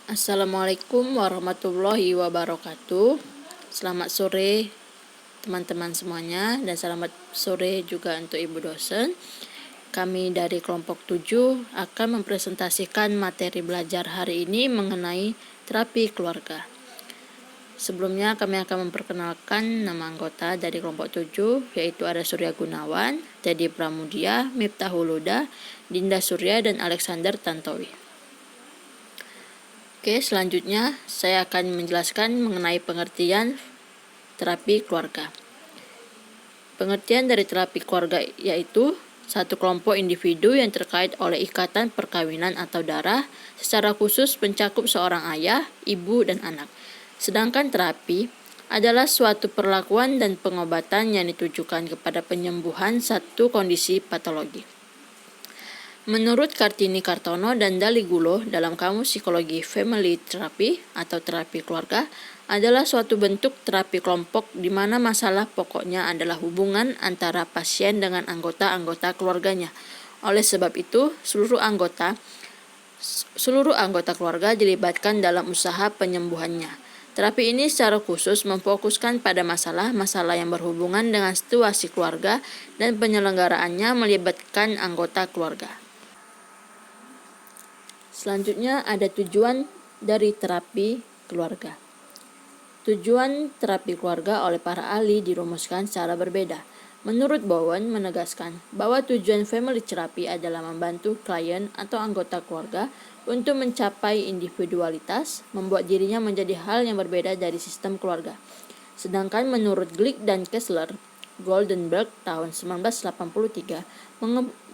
Assalamualaikum warahmatullahi wabarakatuh. Selamat sore teman-teman semuanya dan selamat sore juga untuk Ibu dosen. Kami dari kelompok 7 akan mempresentasikan materi belajar hari ini mengenai terapi keluarga. Sebelumnya kami akan memperkenalkan nama anggota dari kelompok 7, yaitu ada Surya Gunawan, Teddy Pramudia, Miftahul Huda, Dinda Surya, dan Alexander Tantowi. Oke, selanjutnya saya akan menjelaskan mengenai pengertian terapi keluarga. Pengertian dari terapi keluarga yaitu satu kelompok individu yang terkait oleh ikatan perkawinan atau darah, secara khusus mencakup seorang ayah, ibu, dan anak. Sedangkan terapi adalah suatu perlakuan dan pengobatan yang ditujukan kepada penyembuhan satu kondisi patologi. Menurut Kartini Kartono dan Dali Gulo dalam Kamus Psikologi Family Therapy atau terapi keluarga adalah suatu bentuk terapi kelompok di mana masalah pokoknya adalah hubungan antara pasien dengan anggota-anggota keluarganya. Oleh sebab itu, seluruh anggota keluarga dilibatkan dalam usaha penyembuhannya. Terapi ini secara khusus memfokuskan pada masalah-masalah yang berhubungan dengan situasi keluarga dan penyelenggaraannya melibatkan anggota keluarga. Selanjutnya ada tujuan dari terapi keluarga. Tujuan terapi keluarga oleh para ahli dirumuskan secara berbeda. Menurut Bowen menegaskan bahwa tujuan family therapy adalah membantu klien atau anggota keluarga untuk mencapai individualitas, membuat dirinya menjadi hal yang berbeda dari sistem keluarga. Sedangkan menurut Glick dan Kessler, Goldenberg tahun 1983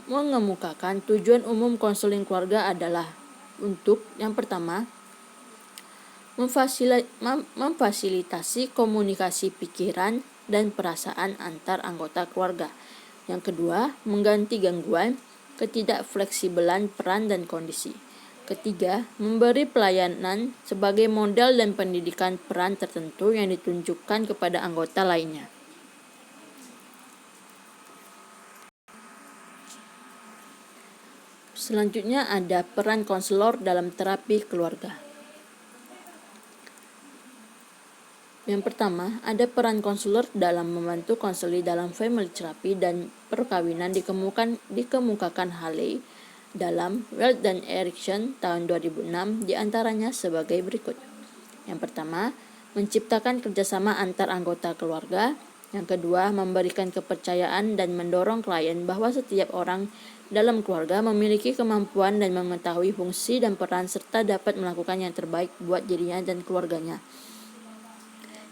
mengemukakan tujuan umum konseling keluarga adalah untuk yang pertama, memfasilitasi komunikasi pikiran dan perasaan antar anggota keluarga. Yang kedua, mengganti gangguan ketidakfleksibelan peran dan kondisi. Ketiga, memberi pelayanan sebagai model dan pendidikan peran tertentu yang ditunjukkan kepada anggota lainnya. Selanjutnya ada peran konselor dalam terapi keluarga. Yang pertama, ada peran konselor dalam membantu konseli dalam family therapy dan perkawinan dikemukakan Haley dalam Weld dan Erickson tahun 2006 diantaranya sebagai berikut. Yang pertama, menciptakan kerjasama antar anggota keluarga. Yang kedua, memberikan kepercayaan dan mendorong klien bahwa setiap orang dalam keluarga memiliki kemampuan dan mengetahui fungsi dan peran serta dapat melakukan yang terbaik buat dirinya dan keluarganya.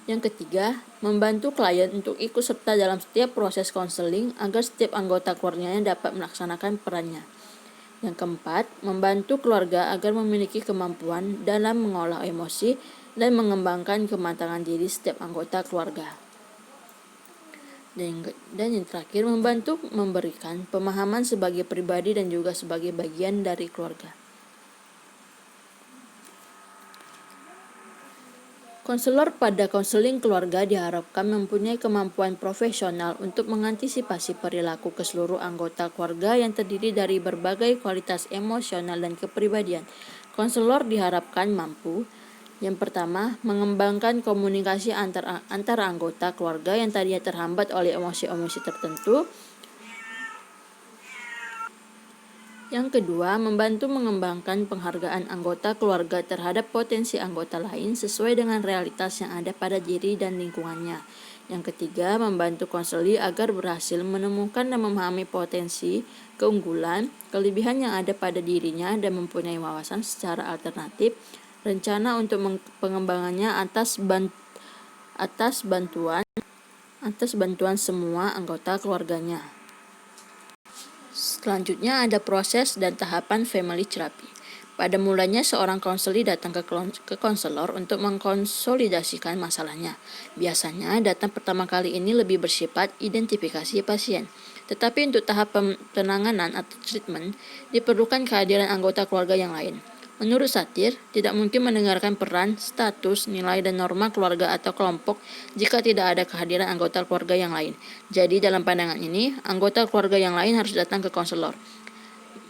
Yang ketiga, membantu klien untuk ikut serta dalam setiap proses konseling agar setiap anggota keluarganya dapat melaksanakan perannya. Yang keempat, membantu keluarga agar memiliki kemampuan dalam mengolah emosi dan mengembangkan kematangan diri setiap anggota keluarga. Dan yang terakhir, membantu memberikan pemahaman sebagai pribadi dan juga sebagai bagian dari keluarga. Konselor pada konseling keluarga diharapkan mempunyai kemampuan profesional untuk mengantisipasi perilaku keseluruh anggota keluarga yang terdiri dari berbagai kualitas emosional dan kepribadian. Konselor diharapkan mampu, yang pertama, mengembangkan komunikasi antara anggota keluarga yang tadinya terhambat oleh emosi-emosi tertentu. Yang kedua, membantu mengembangkan penghargaan anggota keluarga terhadap potensi anggota lain sesuai dengan realitas yang ada pada diri dan lingkungannya. Yang ketiga, membantu konseli agar berhasil menemukan dan memahami potensi, keunggulan, kelebihan yang ada pada dirinya dan mempunyai wawasan secara alternatif, rencana untuk pengembangannya atas bantuan semua anggota keluarganya. Selanjutnya ada proses dan tahapan family therapy. Pada mulanya seorang konseli datang ke konselor untuk mengkonsolidasikan masalahnya. Biasanya datang pertama kali ini lebih bersifat identifikasi pasien. Tetapi untuk tahap penanganan atau treatment diperlukan kehadiran anggota keluarga yang lain. Menurut Satir, tidak mungkin mendengarkan peran, status, nilai, dan norma keluarga atau kelompok jika tidak ada kehadiran anggota keluarga yang lain. Jadi dalam pandangan ini, anggota keluarga yang lain harus datang ke konselor.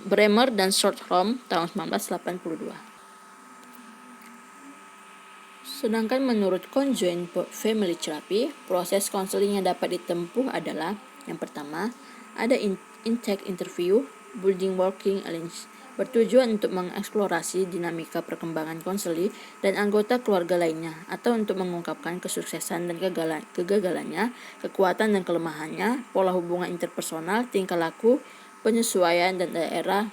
Bremer dan Shortholm tahun 1982. Sedangkan menurut Conjoint Family Therapy, proses konseling yang dapat ditempuh adalah yang pertama, ada intake interview, building working alliance, bertujuan untuk mengeksplorasi dinamika perkembangan konseli dan anggota keluarga lainnya, atau untuk mengungkapkan kesuksesan dan kegagalannya, kekuatan dan kelemahannya, pola hubungan interpersonal, tingkah laku, penyesuaian, dan daerah.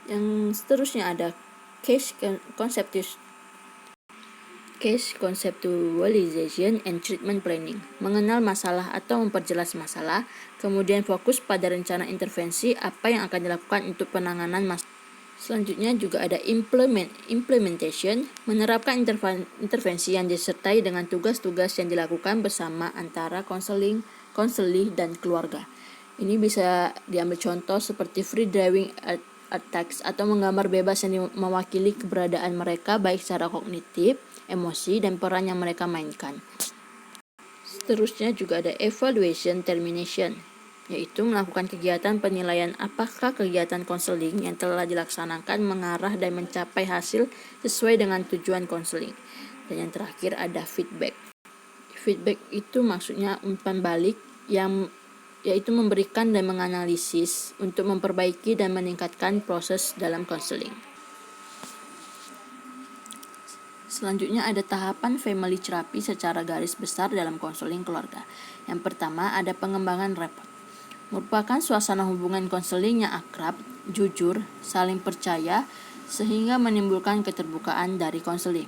Yang seterusnya ada case conceptualization and treatment planning, mengenal masalah atau memperjelas masalah, kemudian fokus pada rencana intervensi apa yang akan dilakukan untuk penanganan masalah. Selanjutnya juga ada implementation, menerapkan intervensi yang disertai dengan tugas-tugas yang dilakukan bersama antara konseli dan keluarga. Ini bisa diambil contoh seperti free driving attacks atau menggambar bebas yang mewakili keberadaan mereka baik secara kognitif, emosi, dan peran yang mereka mainkan. Seterusnya juga ada evaluation termination, yaitu melakukan kegiatan penilaian apakah kegiatan konseling yang telah dilaksanakan mengarah dan mencapai hasil sesuai dengan tujuan konseling. Dan yang terakhir ada feedback. Feedback itu maksudnya umpan balik yang yaitu memberikan dan menganalisis untuk memperbaiki dan meningkatkan proses dalam konseling. Selanjutnya ada tahapan family therapy secara garis besar dalam konseling keluarga. Yang pertama ada pengembangan rapport. Merupakan suasana hubungan konseling yang akrab, jujur, saling percaya, sehingga menimbulkan keterbukaan dari konseling.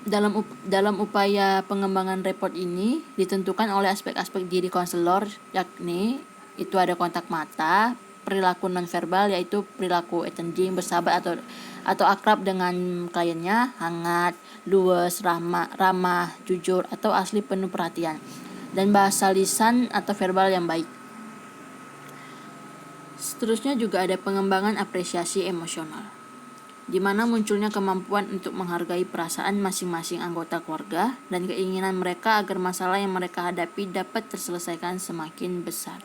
Dalam upaya pengembangan rapport ini ditentukan oleh aspek-aspek diri konselor, yakni itu ada kontak mata, perilaku nonverbal yaitu perilaku attending, bersahabat atau akrab dengan kliennya, hangat, luwes, ramah, jujur atau asli penuh perhatian, dan bahasa lisan atau verbal yang baik. Seterusnya juga ada pengembangan apresiasi emosional, di mana munculnya kemampuan untuk menghargai perasaan masing-masing anggota keluarga dan keinginan mereka agar masalah yang mereka hadapi dapat terselesaikan semakin besar.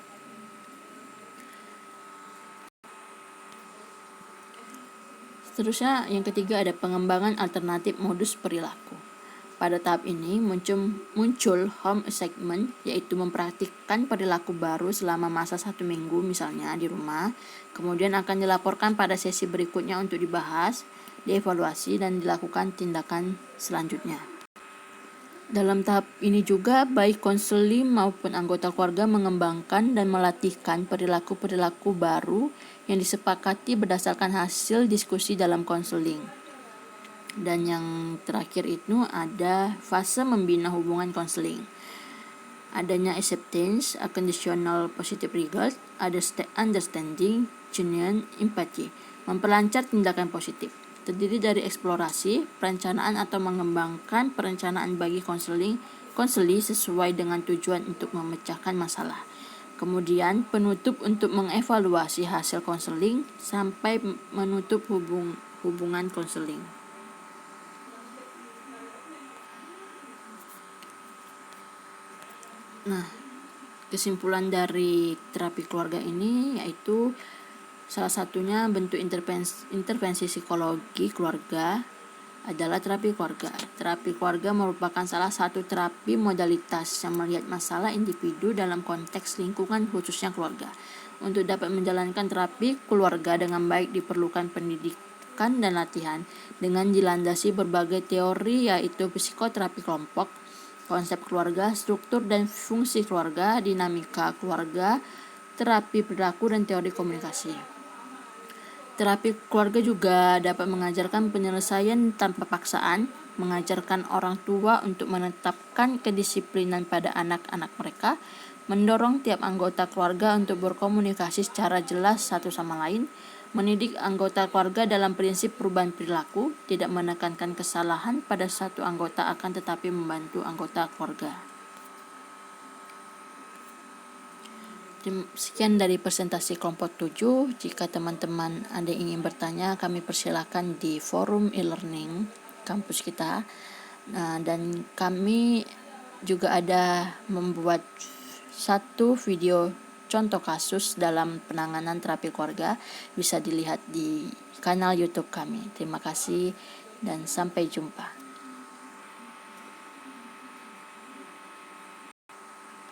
Seterusnya yang ketiga ada pengembangan alternatif modus perilaku. Pada tahap ini muncul home assignment, yaitu mempraktikkan perilaku baru selama masa 1 minggu misalnya di rumah, kemudian akan dilaporkan pada sesi berikutnya untuk dibahas, dievaluasi, dan dilakukan tindakan selanjutnya. Dalam tahap ini juga baik konseli maupun anggota keluarga mengembangkan dan melatihkan perilaku-perilaku baru yang disepakati berdasarkan hasil diskusi dalam konseling. Dan yang terakhir itu ada fase membina hubungan konseling. Adanya acceptance, conditional positive regard, ada understanding, genuine empathy, memperlancar tindakan positif. Terdiri dari eksplorasi, perencanaan atau mengembangkan perencanaan bagi konseli sesuai dengan tujuan untuk memecahkan masalah. Kemudian penutup untuk mengevaluasi hasil konseling sampai menutup hubungan konseling. Nah, kesimpulan dari terapi keluarga ini yaitu salah satunya bentuk intervensi psikologi keluarga adalah terapi keluarga. Terapi keluarga merupakan salah satu terapi modalitas yang melihat masalah individu dalam konteks lingkungan khususnya keluarga. Untuk dapat menjalankan terapi keluarga dengan baik diperlukan pendidikan dan latihan dengan dilandasi berbagai teori yaitu psikoterapi kelompok, konsep keluarga, struktur dan fungsi keluarga, dinamika keluarga, terapi perilaku, dan teori komunikasi. Terapi keluarga juga dapat mengajarkan penyelesaian tanpa paksaan, mengajarkan orang tua untuk menetapkan kedisiplinan pada anak-anak mereka, mendorong tiap anggota keluarga untuk berkomunikasi secara jelas satu sama lain, mendidik anggota keluarga dalam prinsip perubahan perilaku, tidak menekankan kesalahan pada satu anggota akan tetapi membantu anggota keluarga. Sekian dari presentasi kelompok 7. Jika teman-teman ada yang ingin bertanya, kami persilakan di forum e-learning kampus kita. Dan kami juga ada membuat satu video contoh kasus dalam penanganan terapi keluarga bisa dilihat di kanal YouTube kami. Terima kasih dan sampai jumpa.